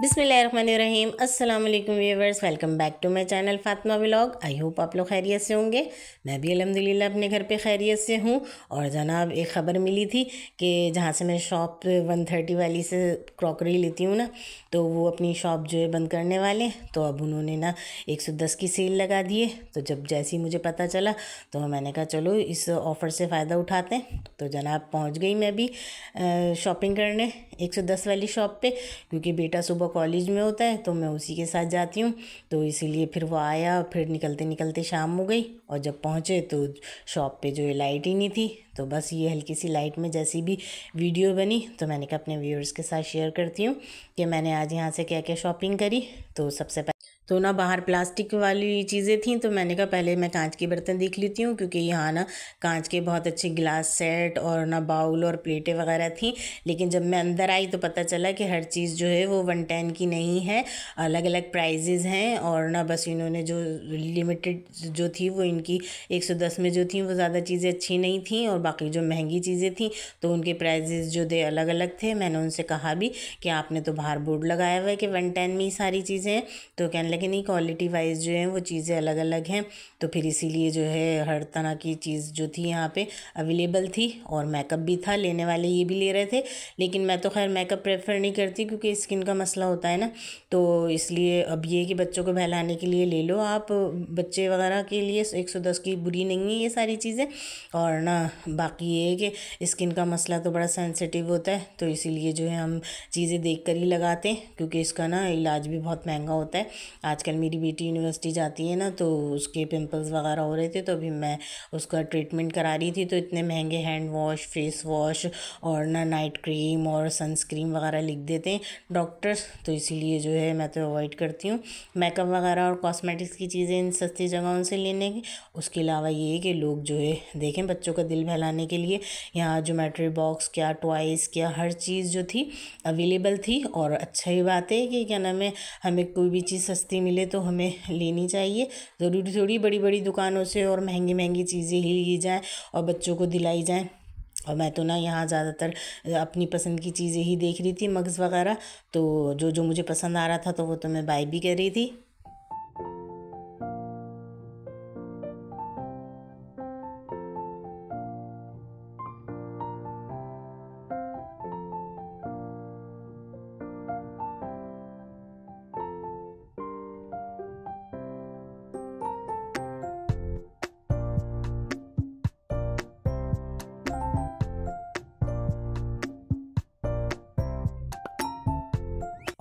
बिस्मिल्लाहिर्रहमानिर्रहीम। अस्सलाम वालेकुम viewers, welcome back to my channel Fatima vlog. I hope आप लोग खैरियत से होंगे। मैं भी अल्हम्दुलिल्लाह अपने घर पे खैरियत से हूँ। और जनाब एक ख़बर मिली थी कि जहाँ से मैं शॉप 130 वाली से क्रॉकरी लेती हूँ ना, तो वो अपनी शॉप जो है बंद करने वाले। तो अब उन्होंने ना 110 की सेल लगा दी है। तो जब जैसे ही मुझे पता चला तो मैंने कहा चलो इस ऑफ़र से फ़ायदा उठाते हैं। तो जनाब पहुँच गई मैं भी शॉपिंग करने 110 वाली शॉप पे, क्योंकि बेटा सुबह कॉलेज में होता है तो मैं उसी के साथ जाती हूँ। तो इसीलिए फिर वो आया, फिर निकलते निकलते शाम हो गई। और जब पहुँचे तो शॉप पे जो है लाइट ही नहीं थी। तो बस ये हल्की सी लाइट में जैसी भी वीडियो बनी तो मैंने कहा अपने व्यूअर्स के साथ शेयर करती हूँ कि मैंने आज यहाँ से क्या क्या शॉपिंग करी। तो सबसे पहले तो ना बाहर प्लास्टिक वाली चीज़ें थी, तो मैंने कहा पहले मैं कांच के बर्तन देख लेती हूँ, क्योंकि यहाँ ना कांच के बहुत अच्छे ग्लास सेट और ना बाउल और प्लेटें वगैरह थी। लेकिन जब मैं अंदर आई तो पता चला कि हर चीज़ जो है वो 110 की नहीं है, अलग अलग प्राइजेज़ हैं। और ना बस इन्होंने जो लिमिटेड जो थी वो इनकी 110 में जो थी वो ज़्यादा चीज़ें अच्छी नहीं थी, और बाकी जो महंगी चीज़ें थी तो उनके प्राइजेज़ जो थे अलग अलग थे। मैंने उनसे कहा भी कि आपने तो बाहर बोर्ड लगाया हुआ है कि 110 में ही सारी चीज़ें हैं। तो कहने लगे नहीं, क्वालिटी वाइज जो है वो चीज़ें अलग अलग हैं। तो फिर इसीलिए जो है हर तरह की चीज़ जो थी यहाँ पे अवेलेबल थी। और मेकअप भी था, लेने वाले ये भी ले रहे थे, लेकिन मैं तो खैर मेकअप प्रेफर नहीं करती क्योंकि स्किन का मसला होता है ना। तो इसलिए अब ये कि बच्चों को बहलाने के लिए ले लो आप, बच्चे वगैरह के लिए 110 की बुरी नहीं है ये सारी चीज़ें। और ना बाकी ये है कि स्किन का मसला तो बड़ा सेंसिटिव होता है, तो इसीलिए जो है हम चीज़ें देख कर ही लगाते हैं, क्योंकि इसका ना इलाज भी बहुत महंगा होता है। आजकल मेरी बेटी यूनिवर्सिटी जाती है ना, तो उसके पिंपल्स वगैरह हो रहे थे, तो अभी मैं उसका ट्रीटमेंट करा रही थी। तो इतने महंगे हैंड वॉश, फेस वॉश और ना नाइट क्रीम और सनस्क्रीन वगैरह लिख देते हैं डॉक्टर्स। तो इसीलिए जो है मैं तो अवॉइड करती हूँ मेकअप वगैरह और कॉस्मेटिक्स की चीज़ें इन सस्ती जगहों से लेने की। उसके अलावा ये है कि लोग जो है देखें बच्चों का दिल बहलाने के लिए यहाँ ज्योमेट्री बॉक्स क्या, टॉयज़ क्या, हर चीज़ जो थी अवेलेबल थी। और अच्छा ही बात है कि क्या नाम है, हमें कोई भी चीज़ सस्ती मिले तो हमें लेनी चाहिए। ज़रूरी थोड़ी बड़ी बड़ी दुकानों से और महंगी महंगी चीज़ें ही ली जाएँ और बच्चों को दिलाई जाएँ। और मैं तो ना यहाँ ज़्यादातर अपनी पसंद की चीज़ें ही देख रही थी, मग्स वगैरह। तो जो जो मुझे पसंद आ रहा था तो वो तो मैं बाय भी कर रही थी।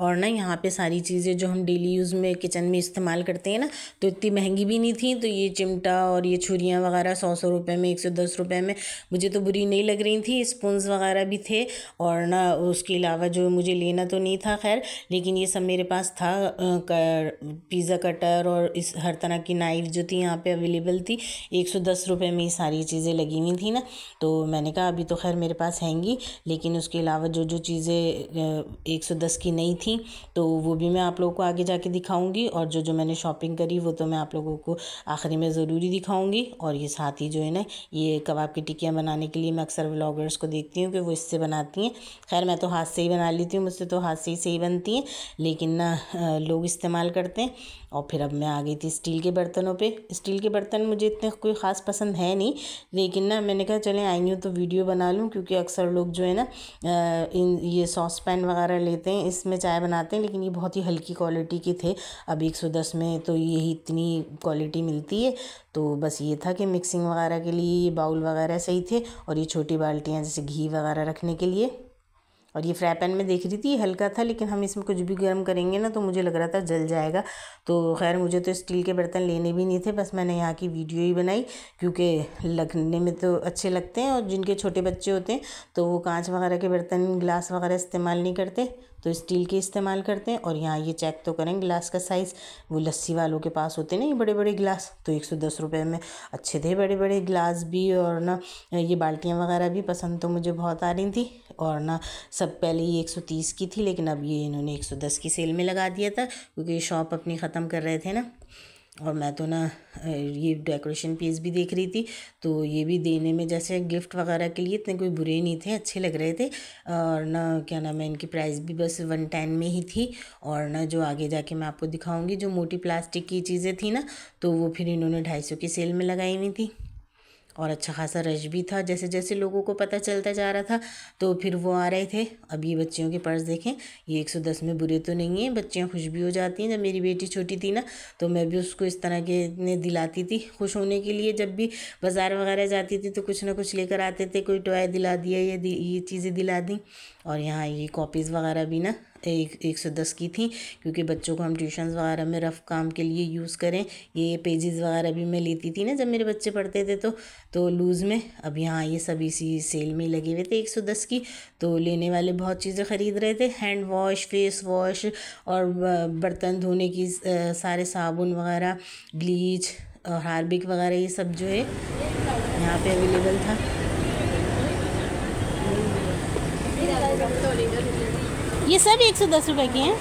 और ना यहाँ पे सारी चीज़ें जो हम डेली यूज़ में किचन में इस्तेमाल करते हैं ना, तो इतनी महंगी भी नहीं थी। तो ये चिमटा और ये छुरियाँ वगैरह 100 रुपये में, 110 रुपये में मुझे तो बुरी नहीं लग रही थी। स्पून्स वगैरह भी थे। और ना उसके अलावा जो मुझे लेना तो नहीं था खैर, लेकिन ये सब मेरे पास था। पिज़्ज़ा कटर और इस हर तरह की नाइफ़ जो थी यहाँ पे अवेलेबल थी। 110 रुपये में ये सारी चीज़ें लगी हुई थी ना। तो मैंने कहा अभी तो खैर मेरे पास हैंगी, लेकिन उसके अलावा जो जो चीज़ें 110 की नहीं थी तो वो भी मैं आप लोगों को आगे जाके दिखाऊंगी। और जो जो मैंने शॉपिंग करी वो तो मैं आप लोगों को आखिरी में ज़रूरी दिखाऊंगी। और ये साथ ही जो है ना, ये कबाब की टिक्कियाँ बनाने के लिए मैं अक्सर व्लॉगर्स को देखती हूँ कि वो इससे बनाती हैं। खैर मैं तो हाथ से ही बना लेती हूँ, मुझसे तो हाथ से ही सही बनती हैं, लेकिन ना लोग इस्तेमाल करते हैं। और फिर अब मैं आ गई थी स्टील के बर्तनों पे। स्टील के बर्तन मुझे इतने कोई ख़ास पसंद है नहीं, लेकिन ना मैंने कहा चलें आई हूँ तो वीडियो बना लूँ, क्योंकि अक्सर लोग जो है ना इन ये सॉस पैन वगैरह लेते हैं, इसमें चाय बनाते हैं, लेकिन ये बहुत ही हल्की क्वालिटी के थे। अब 110 में तो यही इतनी क्वालिटी मिलती है। तो बस ये था कि मिक्सिंग वगैरह के लिए ये बाउल वगैरह सही थे, और ये छोटी बाल्टियाँ जैसे घी वगैरह रखने के लिए। और ये फ्राई पैन में देख रही थी हल्का था, लेकिन हम इसमें कुछ भी गर्म करेंगे ना तो मुझे लग रहा था जल जाएगा। तो खैर मुझे तो स्टील के बर्तन लेने भी नहीं थे, बस मैंने यहाँ की वीडियो ही बनाई, क्योंकि लगने में तो अच्छे लगते हैं। और जिनके छोटे बच्चे होते हैं तो वो कांच वगैरह के बर्तन, ग्लास वगैरह इस्तेमाल नहीं करते, तो स्टील के इस्तेमाल करते हैं। और यहाँ ये चेक तो करें ग्लास का साइज़, वो लस्सी वालों के पास होते हैं ना ये बड़े बड़े गिलास, तो 110 रुपये में अच्छे थे बड़े बड़े गिलास भी। और ना ये बाल्टियाँ वगैरह भी पसंद तो मुझे बहुत आ रही थी। और ना सब पहले ये 130 की थी, लेकिन अब ये इन्होंने 110 की सेल में लगा दिया था, क्योंकि शॉप अपनी ख़त्म कर रहे थे ना। और मैं तो ना ये डेकोरेशन पीस भी देख रही थी, तो ये भी देने में जैसे गिफ्ट वगैरह के लिए इतने कोई बुरे नहीं थे, अच्छे लग रहे थे। और ना क्या नाम है, इनकी प्राइस भी बस 110 में ही थी। और ना जो आगे जाके मैं आपको दिखाऊंगी, जो मोटी प्लास्टिक की चीज़ें थी ना, तो वो फिर इन्होंने 250 की सेल में लगाई हुई थी। और अच्छा खासा रश भी था, जैसे जैसे लोगों को पता चलता जा रहा था तो फिर वो आ रहे थे। अब ये बच्चियों के पर्स देखें, ये 110 में बुरे तो नहीं हैं, बच्चियाँ खुश भी हो जाती हैं। जब मेरी बेटी छोटी थी ना, तो मैं भी उसको इस तरह के ने दिलाती थी खुश होने के लिए। जब भी बाज़ार वगैरह जाती थी तो कुछ ना कुछ लेकर आते थे, कोई टॉय दिला दिया, ये चीज़ें दिला दी। और यहाँ ये कॉपीज़ वगैरह भी ना 110 की थी, क्योंकि बच्चों को हम ट्यूशन्स वगैरह में रफ़ काम के लिए यूज़ करें। ये पेजेस वगैरह भी मैं लेती थी ना जब मेरे बच्चे पढ़ते थे तो लूज़ में। अब यहाँ ये सभी इसी सेल में लगे हुए थे 110 की। तो लेने वाले बहुत चीज़ें ख़रीद रहे थे, हैंड वॉश, फेस वॉश और बर्तन धोने की सारे साबुन वगैरह, ब्लीच और हार्पिक वगैरह, ये सब जो है यहाँ पे अवेलेबल था। ये सब 110 रुपए के हैं।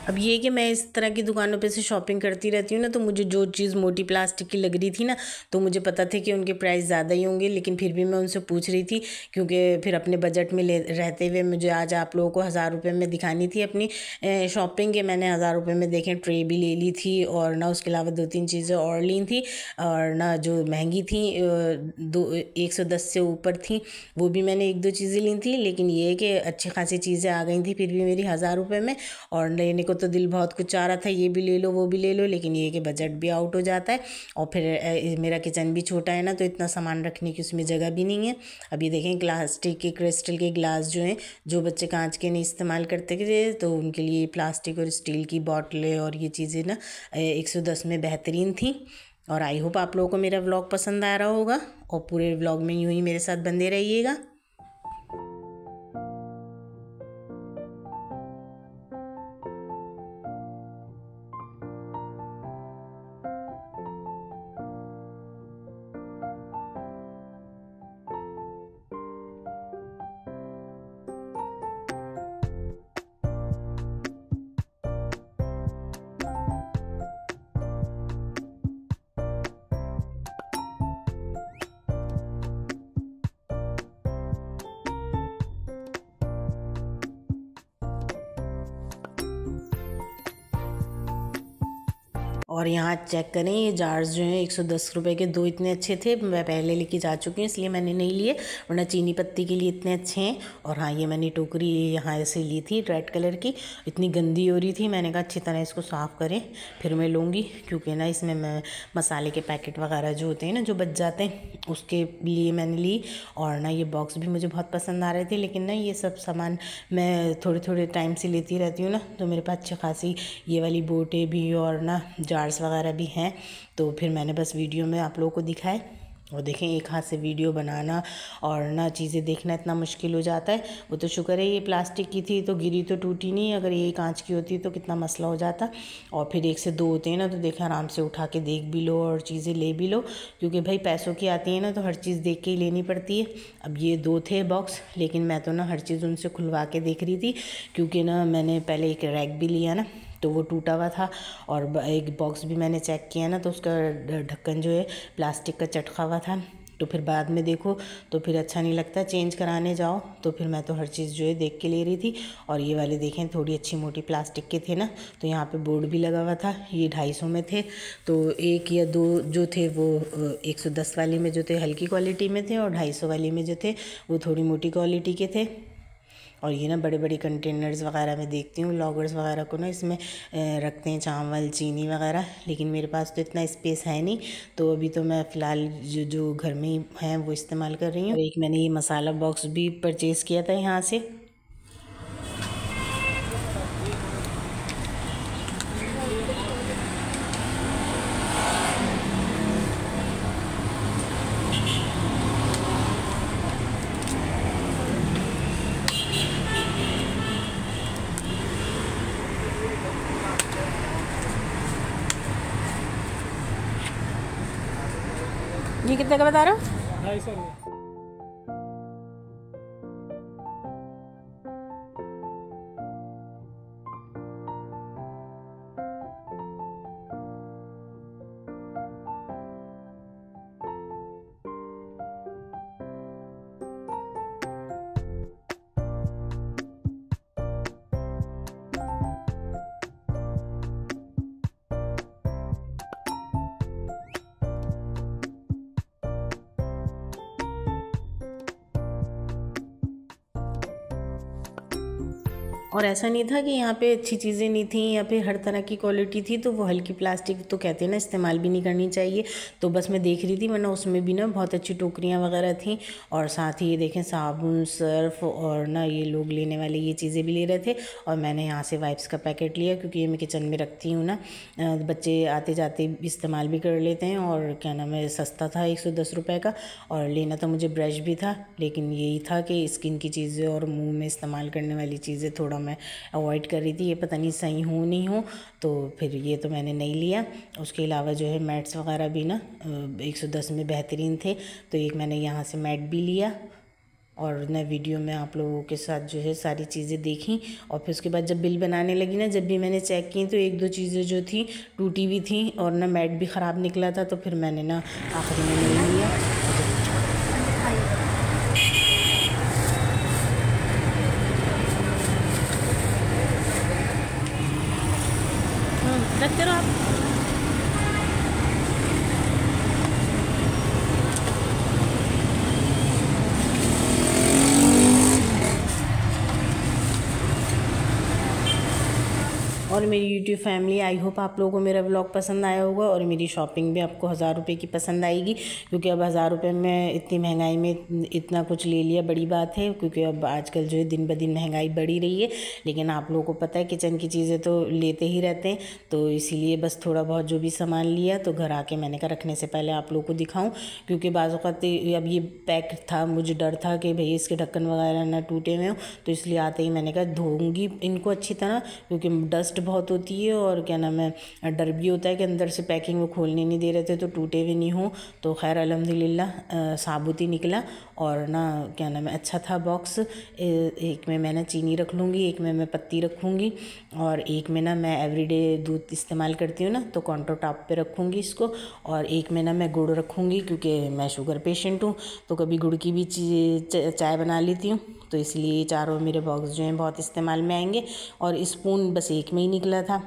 अब ये कि मैं इस तरह की दुकानों पे से शॉपिंग करती रहती हूँ ना, तो मुझे जो चीज़ मोटी प्लास्टिक की लग रही थी ना, तो मुझे पता था कि उनके प्राइस ज़्यादा ही होंगे, लेकिन फिर भी मैं उनसे पूछ रही थी, क्योंकि फिर अपने बजट में रहते हुए मुझे आज आप लोगों को 1000 रुपये में दिखानी थी अपनी शॉपिंग के। मैंने 1000 रुपये में देखें ट्रे भी ले ली थी, और ना उसके अलावा 2-3 चीज़ें और ली थी। और ना जो महंगी थी 110 से ऊपर थी, वो भी मैंने 1-2 चीज़ें ली थी। लेकिन ये कि अच्छी खासी चीज़ें आ गई थी फिर भी मेरी 1000 रुपये में। और लेने को तो दिल बहुत कुछ चाह रहा था, ये भी ले लो वो भी ले लो, लेकिन ये कि बजट भी आउट हो जाता है। और फिर मेरा किचन भी छोटा है ना, तो इतना सामान रखने की उसमें जगह भी नहीं है। अब ये देखें प्लास्टिक के, क्रिस्टल के गिलास जो हैं, जो बच्चे कांच के नहीं इस्तेमाल करते थे, तो उनके लिए प्लास्टिक और स्टील की बॉटलें और ये चीज़ें ना 110 में बेहतरीन थी। और आई होप आप लोगों को मेरा व्लॉग पसंद आ रहा होगा, और पूरे व्लॉग में यूँ ही मेरे साथ बंधे रहिएगा। और यहाँ चेक करें, ये जार्स जो हैं 110 रुपये के, 2 इतने अच्छे थे। मैं पहले लेके जा चुकी हूँ, इसलिए मैंने नहीं लिए, वरना चीनी पत्ती के लिए इतने अच्छे हैं। और हाँ, ये मैंने टोकरी यहाँ से ली थी रेड कलर की, इतनी गंदी हो रही थी, मैंने कहा अच्छी तरह इसको साफ़ करें फिर मैं लूँगी, क्योंकि ना इसमें मैं मसाले के पैकेट वगैरह जो होते हैं ना, जो बच जाते हैं, उसके लिए मैंने ली। और ना ये बॉक्स भी मुझे बहुत पसंद आ रहे थे, लेकिन ना ये सब सामान मैं थोड़े थोड़े टाइम से लेती रहती हूँ ना, तो मेरे पास अच्छी खासी ये वाली बोटें भी और ना जार्स वगैरह भी हैं। तो फिर मैंने बस वीडियो में आप लोगों को दिखाए। और देखें, एक हाथ से वीडियो बनाना और ना चीज़ें देखना इतना मुश्किल हो जाता है। वो तो शुक्र है ये प्लास्टिक की थी तो गिरी तो टूटी नहीं, अगर ये कांच की होती तो कितना मसला हो जाता। और फिर 1 से 2 होते हैं ना, तो देखें आराम से उठा के देख भी लो और चीज़ें ले भी लो, क्योंकि भाई पैसों की आती है ना, तो हर चीज़ देख के ही लेनी पड़ती है। अब ये 2 थे बॉक्स, लेकिन मैं तो ना हर चीज़ उनसे खुलवा के देख रही थी, क्योंकि ना मैंने पहले एक रैक भी लिया ना, तो वो टूटा हुआ था। और एक बॉक्स भी मैंने चेक किया ना, तो उसका ढक्कन जो है प्लास्टिक का चटका हुआ था। तो फिर बाद में देखो तो फिर अच्छा नहीं लगता, चेंज कराने जाओ। तो फिर मैं तो हर चीज़ जो है देख के ले रही थी। और ये वाले देखें थोड़ी अच्छी मोटी प्लास्टिक के थे ना, तो यहाँ पे बोर्ड भी लगा हुआ था। ये 250 में थे, तो 1 या 2 जो थे वो 110 वाले में जो थे हल्की क्वालिटी में थे, और 250 वाले में जो थे वो थोड़ी मोटी क्वालिटी के थे। और ये ना बड़े बड़े कंटेनर्स वगैरह में देखती हूँ व्लॉगर्स वगैरह को ना, इसमें रखते हैं चावल, चीनी वगैरह, लेकिन मेरे पास तो इतना स्पेस है नहीं। तो अभी तो मैं फ़िलहाल जो घर में ही हैं वो इस्तेमाल कर रही हूँ। एक मैंने ये मसाला बॉक्स भी परचेज़ किया था यहाँ से। ये कितने का बता रहे हो? 250 रुपये। और ऐसा नहीं था कि यहाँ पे अच्छी चीज़ें नहीं थी या फिर हर तरह की क्वालिटी थी, तो वो हल्की प्लास्टिक तो कहते हैं ना इस्तेमाल भी नहीं करनी चाहिए। तो बस मैं देख रही थी, वरना उसमें भी ना बहुत अच्छी टोकरियाँ वगैरह थी। और साथ ही ये देखें साबुन, सर्फ और ना ये लोग लेने वाले ये चीज़ें भी ले रहे थे। और मैंने यहाँ से वाइप्स का पैकेट लिया, क्योंकि ये मैं किचन में रखती हूँ ना, बच्चे आते जाते इस्तेमाल भी कर लेते हैं। और क्या नाम है, सस्ता था 110 रुपये का। और लेना तो मुझे ब्रश भी था, लेकिन यही था कि स्किन की चीज़ें और मुँह में इस्तेमाल करने वाली चीज़ें थोड़ा मैं अवॉइड कर रही थी। ये पता नहीं सही हो नहीं हो, तो फिर ये तो मैंने नहीं लिया। उसके अलावा जो है मैट्स वगैरह भी ना 110 में बेहतरीन थे, तो एक मैंने यहाँ से मैट भी लिया। और नए वीडियो में आप लोगों के साथ जो है सारी चीज़ें देखी। और फिर उसके बाद जब बिल बनाने लगी ना, जब भी मैंने चेक की तो एक दो चीज़ें जो थी टूटी हुई थी और ना मैट भी ख़राब निकला था, तो फिर मैंने ना आखिरी में नहीं लिया। रखते रहो आप। और मेरी यूट्यूब फैमिली, आई होप आप लोगों को मेरा व्लॉग पसंद आया होगा और मेरी शॉपिंग भी आपको 1000 रुपये की पसंद आएगी। क्योंकि अब 1000 रुपये में इतनी महंगाई में इतना कुछ ले लिया बड़ी बात है, क्योंकि अब आजकल जो है दिन ब दिन महंगाई बढ़ी रही है। लेकिन आप लोगों को पता है किचन की चीज़ें तो लेते ही रहते हैं, तो इसीलिए बस थोड़ा बहुत जो भी सामान लिया तो घर आके मैंने कहा रखने से पहले आप लोगों को दिखाऊँ। क्योंकि बाज़ वक़्त अब ये पैक था, मुझे डर था कि भाई इसके ढक्कन वगैरह ना टूटे हुए हों, तो इसलिए आते ही मैंने कहा धोऊँगी इनको अच्छी तरह, क्योंकि डस्ट बहुत होती है। और क्या नाम है, डर भी होता है कि अंदर से पैकिंग वो खोलने नहीं दे रहे थे तो टूटे भी नहीं हो। तो खैर अल्हम्दुलिल्लाह साबुत ही निकला। और ना क्या नाम है, अच्छा था बॉक्स। एक में मैं ना चीनी रख लूँगी, एक में मैं पत्ती रखूँगी, और एक में ना मैं एवरीडे दूध इस्तेमाल करती हूँ ना, तो काउंटर टॉप पे रखूँगी इसको। और एक में ना मैं गुड़ रखूँगी, क्योंकि मैं शुगर पेशेंट हूँ, तो कभी गुड़ की भी चाय बना लेती हूँ, तो इसलिए चारों मेरे बॉक्स जो हैं बहुत इस्तेमाल में आएंगे। और स्पून बस एक में ही निकला था।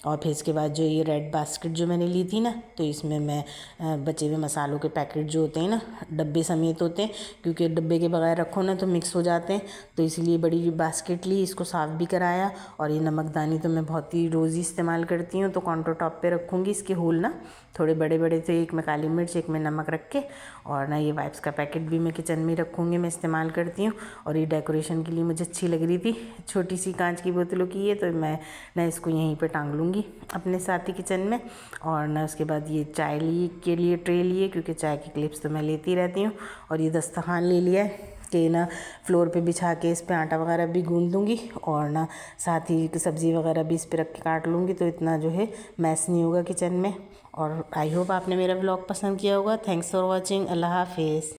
और फिर इसके बाद जो ये रेड बास्केट जो मैंने ली थी ना, तो इसमें मैं बचे हुए मसालों के पैकेट जो होते हैं ना, डब्बे समेत होते हैं, क्योंकि डब्बे के बगैर रखो ना तो मिक्स हो जाते हैं, तो इसलिए बड़ी बास्केट ली, इसको साफ़ भी कराया। और ये नमकदानी तो मैं बहुत ही रोज़ ही इस्तेमाल करती हूँ, तो काउंटर टॉप पे रखूँगी। इसके होल ना थोड़े बड़े बड़े थे, एक में काली मिर्च, एक में नमक रख के। और ना ये वाइप्स का पैकेट भी मैं किचन में रखूँगी, मैं इस्तेमाल करती हूँ। और ये डेकोरेशन के लिए मुझे अच्छी लग रही थी, छोटी सी कांच की बोतलों की ये, तो मैं ना इसको यहीं पे टांग लूँगी अपने साथ ही किचन में। और ना उसके बाद ये चाय के लिए ट्रे लिए, क्योंकि चाय की क्लिप्स तो मैं लेती रहती हूँ। और ये दस्तरखान ले लिया है कि ना फ्लोर पे बिछा के इस पे आटा वगैरह भी गूंद दूँगी, और ना साथ ही सब्ज़ी वगैरह भी इस पे रख के काट लूँगी, तो इतना जो है मैस नहीं होगा किचन में। और आई होप आपने मेरा व्लॉग पसंद किया होगा। Thanks for watching. अल्लाह हाफिज़।